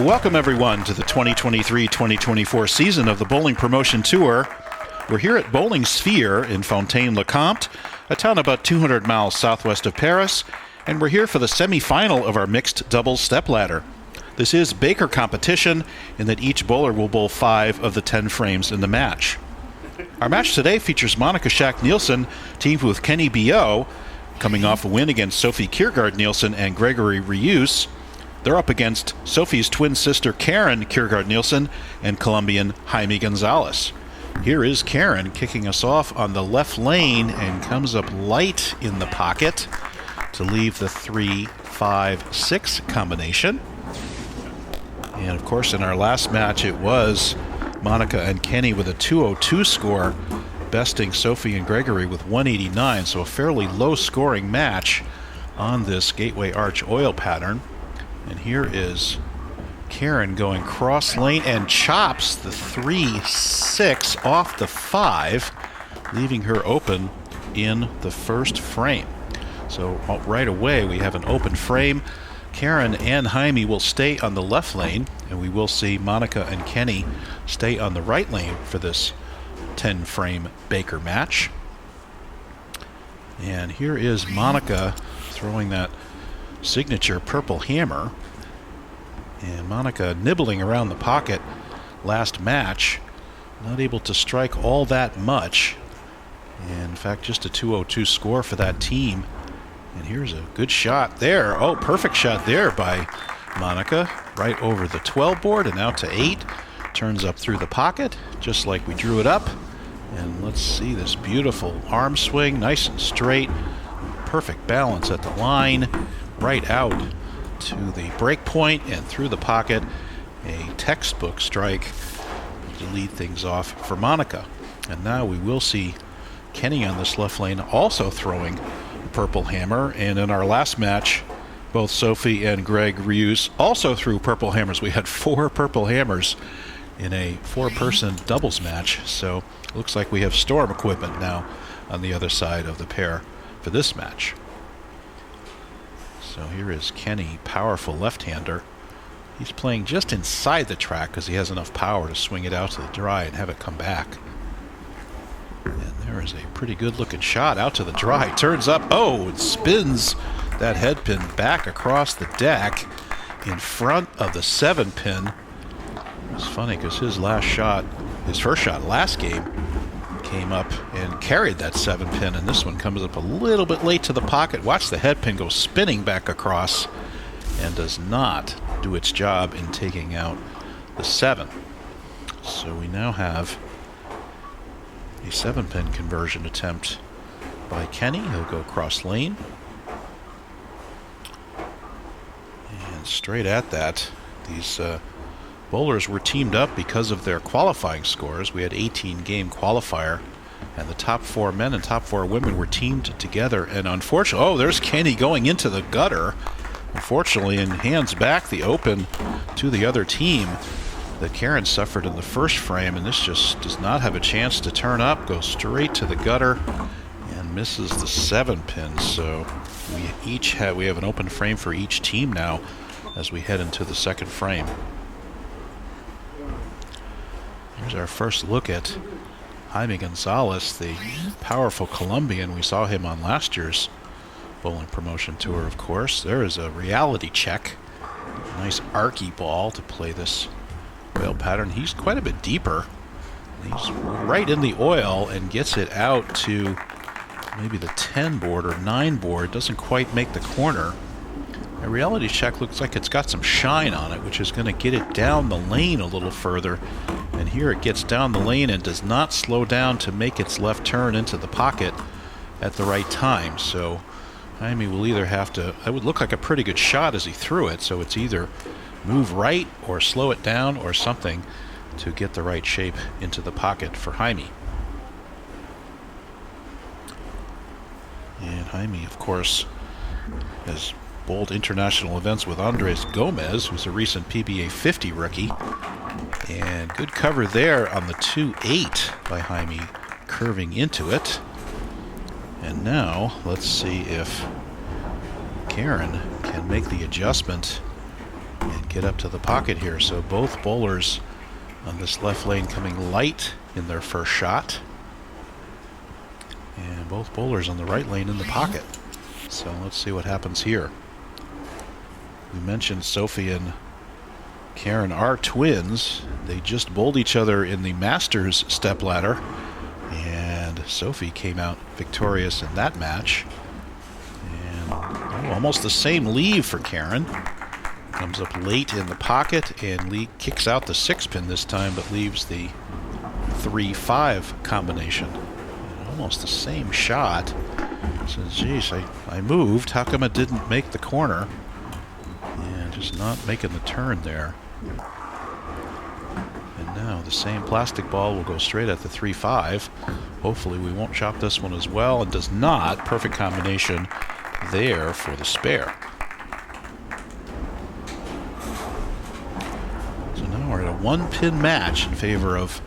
Welcome everyone to the 2023-2024 season of the Bowling Promotion Tour. We're here at Bowling Sphere in Fontaine, Comte, a town about 200 miles southwest of Paris, and we're here for the semi-final of our mixed doubles stepladder. This is Baker competition in that each bowler will bowl 5 of the 10 frames in the match. Our match today features Monica Schack Nielsen teamed with Keny Billaut, coming off a win against Sophie Kaergaard Nielsen and Gregory Rius. They're up against Sophie's twin sister Karen Kaergaard Nielsen and Colombian Jaime Gonzalez. Here is Karen kicking us off on the left lane and comes up light in the pocket to leave the 3-5-6 combination. And of course in our last match it was Monica and Keny with a 202 score, besting Sophie and Gregory with 189, so a fairly low scoring match on this Gateway Arch oil pattern. And here is Karen going cross lane and chops the 3-6 off the 5, leaving her open in the first frame. So right away we have an open frame. Karen and Jaime will stay on the left lane, and we will see Monica and Keny stay on the right lane for this 10-frame Baker match. And here is Monica throwing that signature purple hammer, and Monica nibbling around the pocket last match, not able to strike all that much, and in fact just a 202 score for that team. And here's a good shot there. Oh, perfect shot there by Monica, right over the 12 board and out to 8. Turns up through the pocket just like we drew it up, and let's see this beautiful arm swing, nice and straight, perfect balance at the line, right out to the break point and through the pocket. A textbook strike to lead things off for Monica. And now we will see Keny on this left lane also throwing a purple hammer. And in our last match, both Sophie and Greg Rius also threw purple hammers. We had 4 purple hammers in a 4-person doubles match. So it looks like we have storm equipment now on the other side of the pair for this match. So here is Keny, powerful left-hander. He's playing just inside the track because he has enough power to swing it out to the dry and have it come back. And there is a pretty good-looking shot out to the dry. Turns up. Oh, it spins that head pin back across the deck in front of the 7-pin. It's funny because his first shot last game, came up and carried that 7-pin, and this one comes up a little bit late to the pocket. Watch the head pin go spinning back across and does not do its job in taking out the 7. So we now have a 7-pin conversion attempt by Keny. He'll go cross lane and straight at that. These bowlers were teamed up because of their qualifying scores. We had 18-game qualifier, and the top 4 men and top 4 women were teamed together. And unfortunately, oh, there's Keny going into the gutter, unfortunately, and hands back the open to the other team that Karen suffered in the first frame. And this just does not have a chance to turn up, goes straight to the gutter and misses the 7-pin. So we have an open frame for each team now as we head into the second frame. Here's our first look at Jaime Gonzalez, the powerful Colombian. We saw him on last year's Bowling Promotion Tour, of course. There is a reality check. Nice archy ball to play this oil pattern. He's quite a bit deeper. He's right in the oil and gets it out to maybe the 10 board or 9 board. Doesn't quite make the corner. A reality check looks like it's got some shine on it, which is going to get it down the lane a little further. And here it gets down the lane and does not slow down to make its left turn into the pocket at the right time. So Jaime will either have to, that would look like a pretty good shot as he threw it, so it's either move right or slow it down or something to get the right shape into the pocket for Jaime. And Jaime, of course, has bowled international events with Andres Gomez, who's a recent PBA 50 rookie. And good cover there on the 2-8 by Jaime, curving into it. And now let's see if Karen can make the adjustment and get up to the pocket here. So both bowlers on this left lane coming light in their first shot. And both bowlers on the right lane in the pocket. So let's see what happens here. We mentioned Sophie and Karen are twins. They just bowled each other in the Masters stepladder. And Sophie came out victorious in that match. And almost the same leave for Karen. Comes up late in the pocket and kicks out the 6-pin this time, but leaves the 3-5 combination. And almost the same shot. Says, geez, I moved. How come it didn't make the corner? And just not making the turn there. And now the same plastic ball will go straight at the 3-5. Hopefully we won't chop this one as well, and does not. Perfect combination there for the spare. So now we're at a 1-pin match in favor of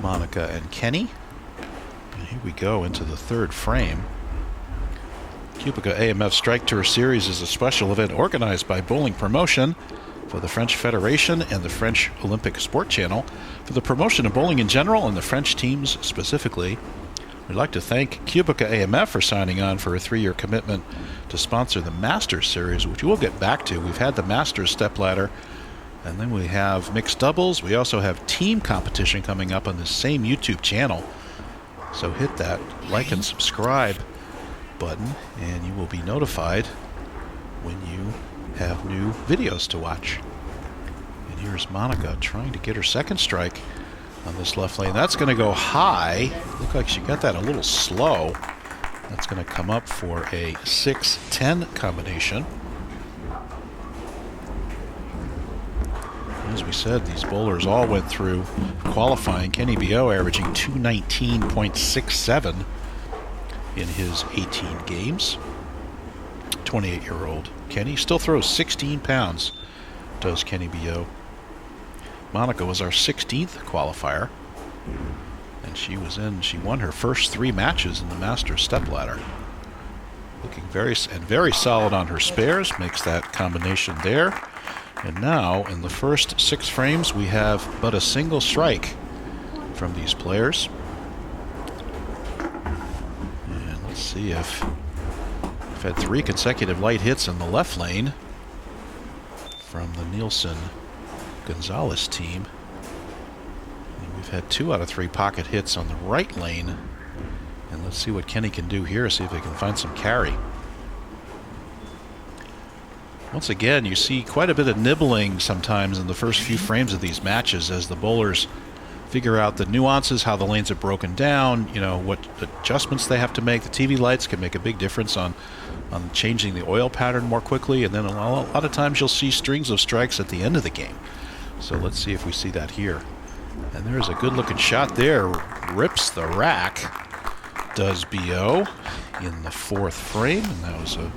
Monica and Keny. And here we go into the third frame. Cubica AMF Strike Tour Series is a special event organized by Bowling Promotion for the French Federation and the French Olympic Sport Channel for the promotion of bowling in general and the French teams specifically. We'd like to thank Cubica AMF for signing on for a 3-year commitment to sponsor the Masters Series, which we'll get back to. We've had the Masters stepladder, and then we have mixed doubles. We also have team competition coming up on the same YouTube channel. So hit that like and subscribe button, and you will be notified when you have new videos to watch. And here's Monica trying to get her second strike on this left lane. That's going to go high. Looked like she got that a little slow. That's going to come up for a 6-10 combination. As we said, these bowlers all went through qualifying. Keny Billaut averaging 219.67 in his 18 games. 28-year-old Keny still throws 16 pounds, does Keny Billaut. Monica was our 16th qualifier, and she won her first 3 matches in the Masters stepladder. Looking very solid on her spares, makes that combination there. And now, in the first 6 frames, we have but a single strike from these players. And let's see if we've had 3 consecutive light hits in the left lane from the Nielsen Gonzalez team. And we've had 2 out of 3 pocket hits on the right lane. And let's see what Keny can do here, see if they can find some carry. Once again, you see quite a bit of nibbling sometimes in the first few frames of these matches as the bowlers figure out the nuances, how the lanes are broken down, you know, what adjustments they have to make. The TV lights can make a big difference on changing the oil pattern more quickly, and then a lot of times you'll see strings of strikes at the end of the game. So let's see if we see that here. And there's a good-looking shot there. Rips the rack, does Billaut in the 4th frame, and that was a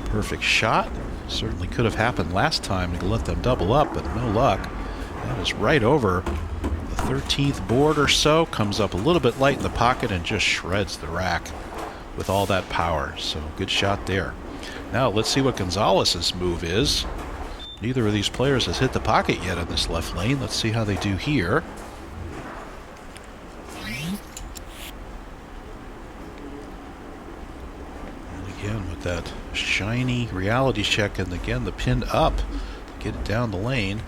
perfect shot. Certainly could have happened last time to let them double up, but no luck. That is right over the 13th board or so. Comes up a little bit light in the pocket and just shreds the rack with all that power. So good shot there. Now let's see what Gonzalez's move is. Neither of these players has hit the pocket yet in this left lane. Let's see how they do here. And again with that shiny reality check, and again the pin up, get it down the lane.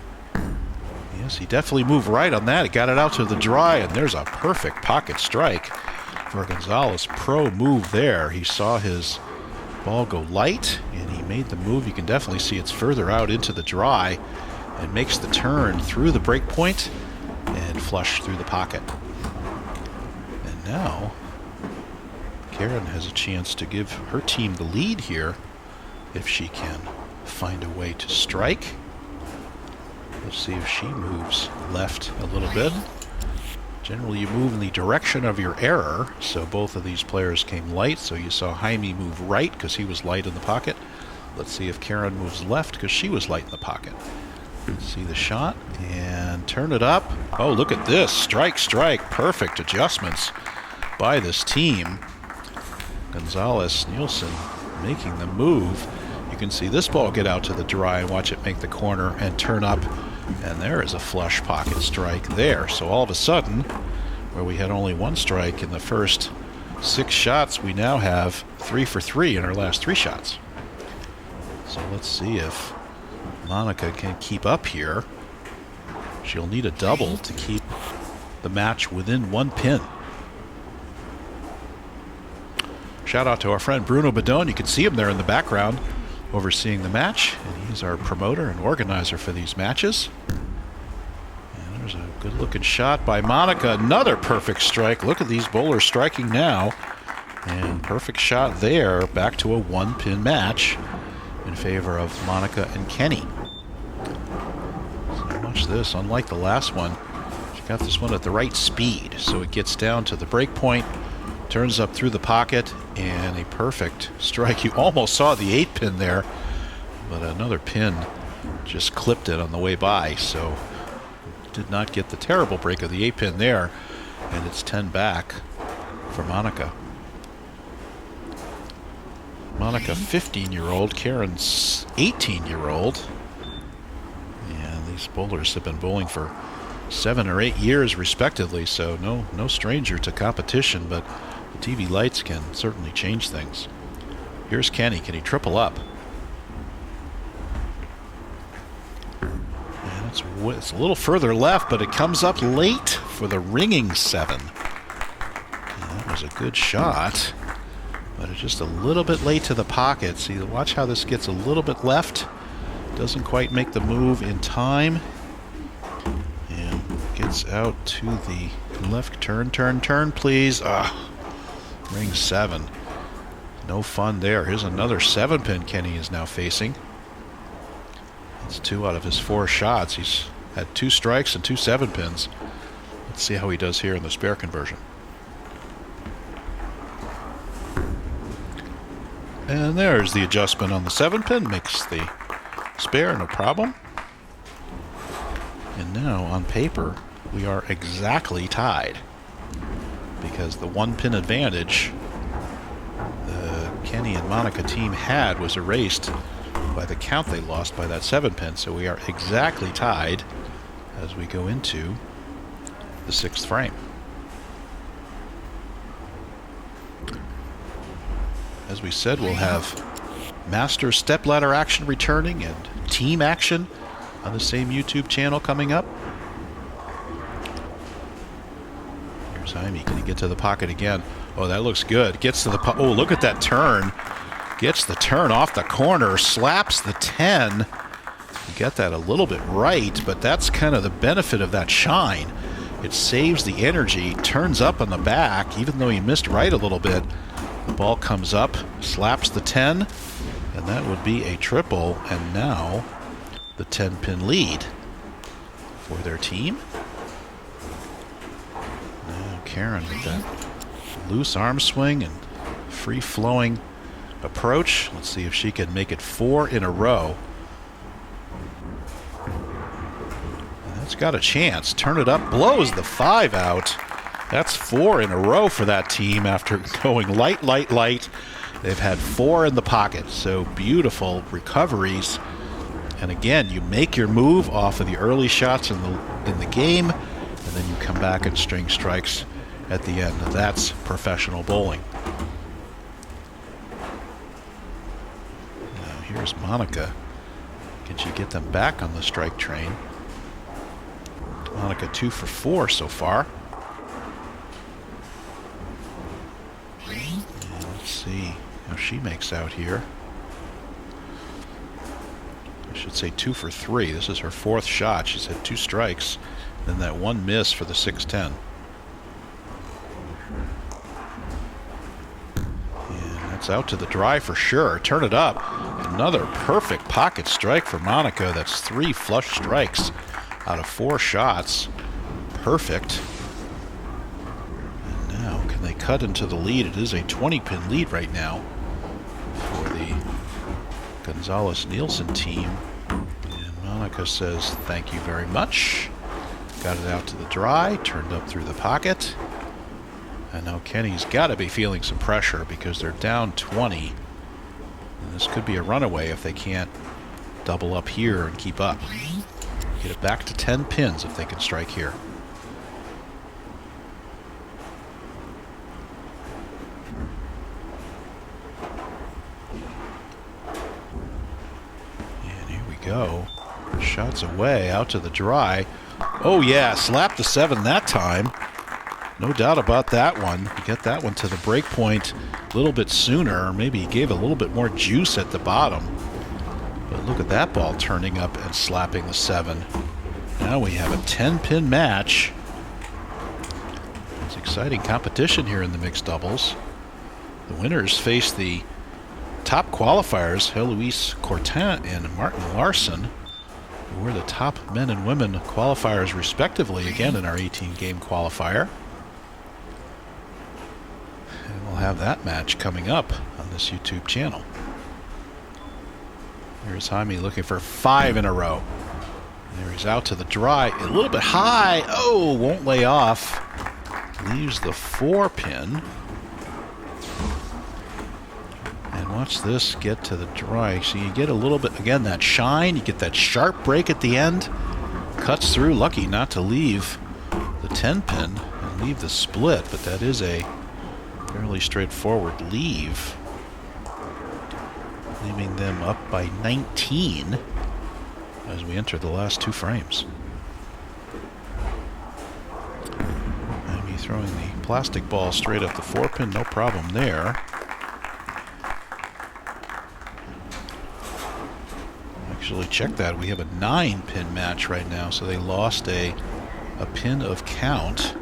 Yes, he definitely moved right on that. He got it out to the dry, and there's a perfect pocket strike for Gonzalez. Pro move there. He saw his ball go light, and he made the move. You can definitely see it's further out into the dry, and makes the turn through the break point and flush through the pocket. And now Karen has a chance to give her team the lead here if she can find a way to strike. Let's see if she moves left a little bit. Generally you move in the direction of your error, so both of these players came light. So you saw Jaime move right because he was light in the pocket. Let's see if Karen moves left because she was light in the pocket. See the shot and turn it up. Oh, look at this. Strike, strike. Perfect adjustments by this team. Gonzalez, Nielsen making the move. You can see this ball get out to the dry and watch it make the corner and turn up. And there is a flush pocket strike there. So all of a sudden, where we had only one strike in the first 6 shots, we now have 3 for 3 in our last 3 shots. So let's see if Monica can keep up here. She'll need a double to keep the match within 1 pin. Shout out to our friend Bruno Bidone. You can see him there in the background overseeing the match. And he's our promoter and organizer for these matches. And there's a good looking shot by Monica. Another perfect strike. Look at these bowlers striking now. And perfect shot there. Back to a 1-pin match in favor of Monica and Keny. So watch this. Unlike the last one, she got this one at the right speed. So it gets down to the break point, turns up through the pocket, and a perfect strike. You almost saw the 8-pin there, but another pin just clipped it on the way by. So did not get the terrible break of the 8-pin there, and it's 10 back for Monica. Monica, 15-year-old, Karen's 18-year-old. And these bowlers have been bowling for 7 or 8 years respectively, so no stranger to competition, but the TV lights can certainly change things. Here's Keny. Can he triple up? And it's a little further left, but it comes up late for the ringing 7. And that was a good shot, but it's just a little bit late to the pocket. See, watch how this gets a little bit left. Doesn't quite make the move in time. And gets out to the left. Turn, please. Ring 7. No fun there. Here's another 7-pin Keny is now facing. That's 2 out of his 4 shots. He's had 2 strikes and 2 7-pins. Let's see how he does here in the spare conversion. And there's the adjustment on the 7-pin. Makes the spare, no problem. And now, on paper, we are exactly tied, because the 1-pin advantage the Keny and Monica team had was erased by the count they lost by that 7-pin. So we are exactly tied as we go into the 6th frame. As we said, we'll have master stepladder action returning and team action on the same YouTube channel coming up. Here's Jaime. Can he get to the pocket again? Oh, that looks good. Gets to the oh, look at that turn. Gets the turn off the corner, slaps the 10. You get that a little bit right, but that's kind of the benefit of that shine. It saves the energy, turns up on the back, even though he missed right a little bit. The ball comes up, slaps the 10, and that would be a triple. And now the 10-pin lead for their team. Now Karen with that loose arm swing and free-flowing approach. Let's see if she can make it 4 in a row. And that's got a chance. Turn it up, blows the 5 out. That's 4 in a row for that team after going light. They've had 4 in the pocket, so beautiful recoveries. And again, you make your move off of the early shots in the game, and then you come back and string strikes at the end. That's professional bowling. Now here's Monica. Can she get them back on the strike train? Monica 2 for 4 so far. Let's see how she makes out here. I should say 2 for 3. This is her 4th shot. She's had 2 strikes, then that 1 miss for the 6-10. And that's out to the dry for sure. Turn it up. Another perfect pocket strike for Monica. That's 3 flush strikes out of 4 shots. Perfect. Can they cut into the lead? It is a 20-pin lead right now for the Gonzalez Nielsen team. And Monica says thank you very much. Got it out to the dry, turned up through the pocket. And now Keny's got to be feeling some pressure because they're down 20. And this could be a runaway if they can't double up here and keep up. Get it back to 10 pins if they can strike here. And here we go. Shots away, out to the dry. Oh yeah, slap the 7 that time. No doubt about that one. You get that one to the break point a little bit sooner. Maybe he gave a little bit more juice at the bottom. But look at that ball turning up and slapping the 7. Now we have a 10-pin match. It's exciting competition here in the mixed doubles. The winners face the top qualifiers, Heloise Cortin and Martin Larson, who were the top men and women qualifiers respectively, again in our 18-game qualifier. And we'll have that match coming up on this YouTube channel. Here's Jaime looking for 5 in a row. There he's out to the dry, a little bit high. Oh, won't lay off. Leaves the 4-pin. And watch this get to the dry. So you get a little bit, again, that shine. You get that sharp break at the end. Cuts through, lucky not to leave the 10-pin and leave the split, but that is a fairly straightforward leave. Leaving them up by 19 as we enter the last 2 frames. Jaime throwing the plastic ball straight up the 4-pin, no problem there. Actually, check that. We have a 9-pin match right now, so they lost a pin of count.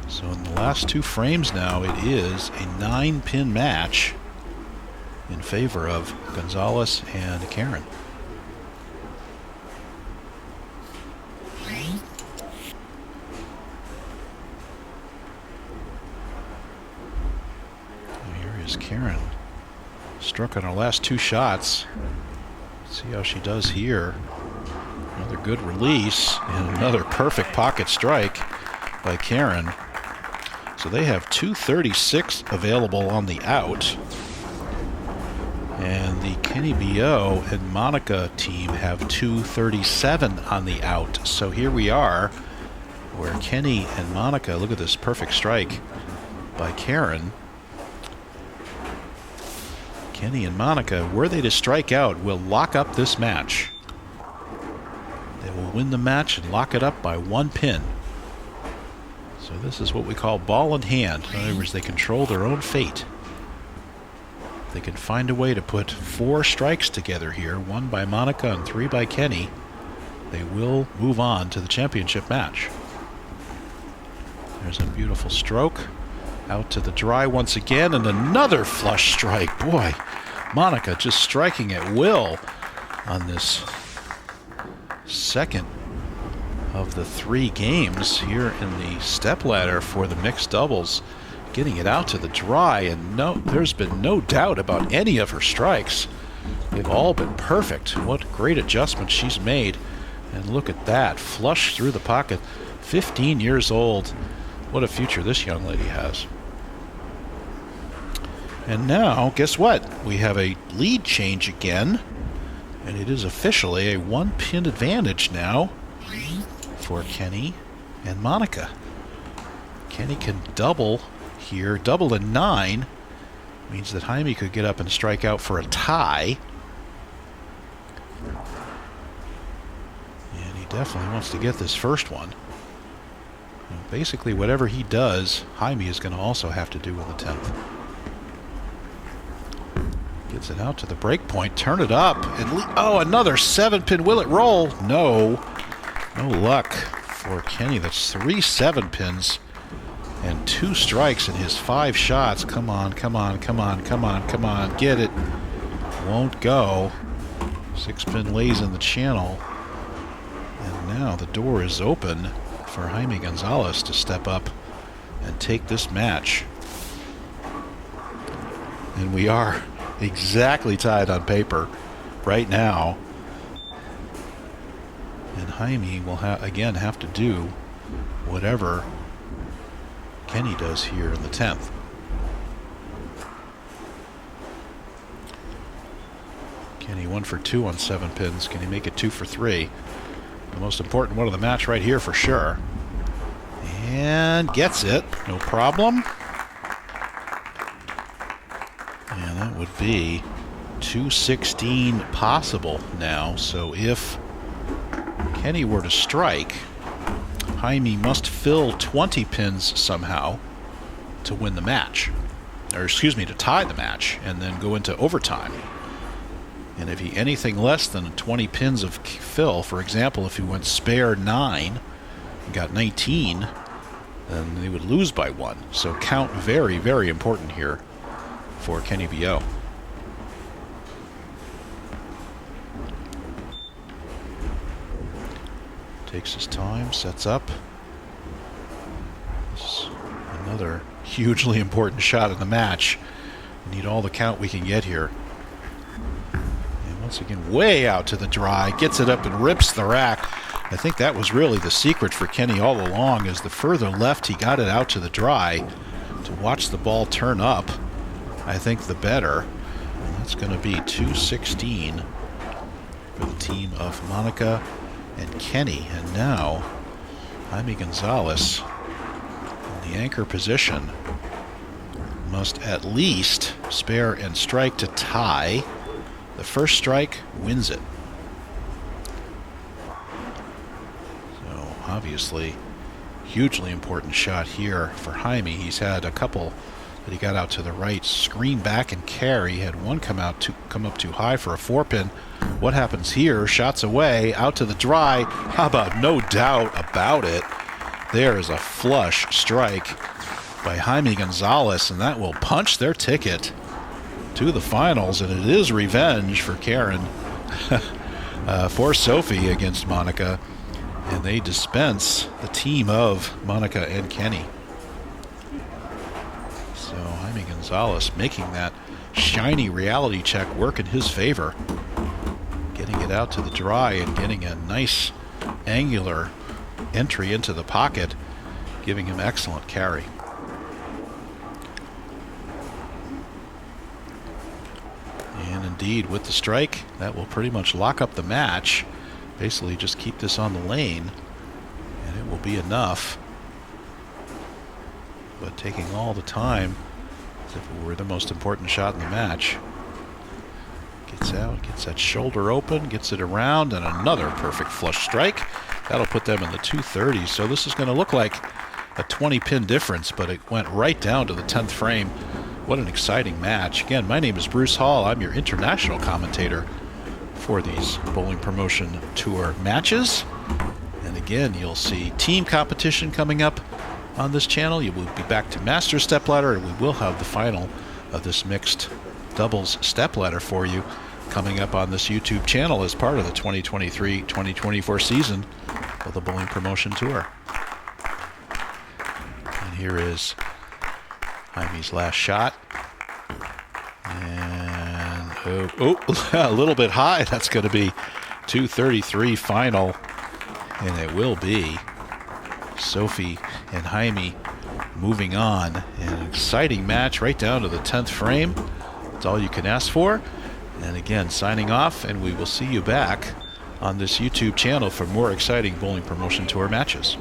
So in the last 2 frames now, it is a 9-pin match in favor of Gonzalez and Karen. Here is Karen. Struck on her last 2 shots. Let's see how she does here. Another good release and another perfect pocket strike by Karen. So they have 236 available on the out. And the Keny, Billaut, and Monica team have 237 on the out. So here we are, where Keny and Monica, look at this perfect strike by Karen. Keny and Monica, were they to strike out, will lock up this match. They will win the match and lock it up by 1 pin. So this is what we call ball in hand. In other words, they control their own fate. They can find a way to put 4 strikes together here, 1 by Monica and 3 by Keny. They will move on to the championship match. There's a beautiful stroke. Out to the dry once again, and another flush strike. Boy, Monica just striking at will on this second of the 3 games here in the stepladder for the mixed doubles. Getting it out to the dry, and there's been no doubt about any of her strikes. They've all been perfect. What great adjustments she's made. And look at that, flush through the pocket. 15 years old. What a future this young lady has. And now, guess what? We have a lead change again, and it is officially a 1-pin advantage now for Keny and Monica. Keny can double here. Double in 9 means that Jaime could get up and strike out for a tie. And he definitely wants to get this first one. And basically, whatever he does, Jaime is going to also have to do with the 10th. Gets it out to the break point. Turn it up. And oh, another 7-pin. Will it roll? No. No luck for Keny. That's 3 7-pins. And 2 strikes in his 5 shots. Come on, come on, come on, come on, come on. Get it. Won't go. 6-pin lays in the channel. And now the door is open for Jaime Gonzalez to step up and take this match. And we are exactly tied on paper right now. And Jaime will again have to do whatever Keny does here in the 10th. Keny 1 for 2 on 7 pins. Can he make it 2 for 3? The most important one of the match right here for sure. And gets it. No problem. And that would be 216 possible now. So if Keny were to strike, Jaime must fill 20 pins somehow to win the match. Or excuse me, to tie the match and then go into overtime. And if he anything less than 20 pins of fill, for example, if he went spare 9 and got 19, then they would lose by 1. So count very, very important here for Keny Billaut. Takes his time, sets up. This is another hugely important shot in the match. We need all the count we can get here. And once again, way out to the dry, gets it up and rips the rack. I think that was really the secret for Keny all along, is the further left he got it out to the dry to watch the ball turn up, I think the better. And that's going to be 216 for the team of Monica and Keny. And now Jaime Gonzalez in the anchor position must at least spare and strike to tie. The first strike wins it. So obviously hugely important shot here for Jaime. He's had a couple that he got out to the right, screen back and carry. He had one come up too high for a 4-pin. What happens here? Shots away, out to the dry. How about no doubt about it? There is a flush strike by Jaime Gonzalez, and that will punch their ticket to the finals, and it is revenge for Karen for Sophie against Monica, and they dispense the team of Monica and Keny. So Jaime Gonzalez making that shiny reality check work in his favor, getting it out to the dry and getting a nice angular entry into the pocket, giving him excellent carry. And indeed, with the strike, that will pretty much lock up the match. Basically just keep this on the lane and it will be enough. But taking all the time as if it were the most important shot in the match. Gets out, gets that shoulder open, gets it around, and another perfect flush strike. That'll put them in the 230s. So this is going to look like a 20-pin difference, but it went right down to the 10th frame. What an exciting match. Again, my name is Bruce Hall. I'm your international commentator for these Bowling Promotion Tour matches. And again, you'll see team competition coming up on this channel. You will be back to Master Stepladder, and we will have the final of this mixed doubles stepladder for you coming up on this YouTube channel as part of the 2023-2024 season of the Bowling Promotion Tour. And here is Jaime's last shot. And a little bit high. That's going to be 233 final. And it will be Sophie and Jaime moving on. An exciting match right down to the 10th frame. That's all you can ask for. And again, signing off, and we will see you back on this YouTube channel for more exciting Bowling Promotion Tour matches.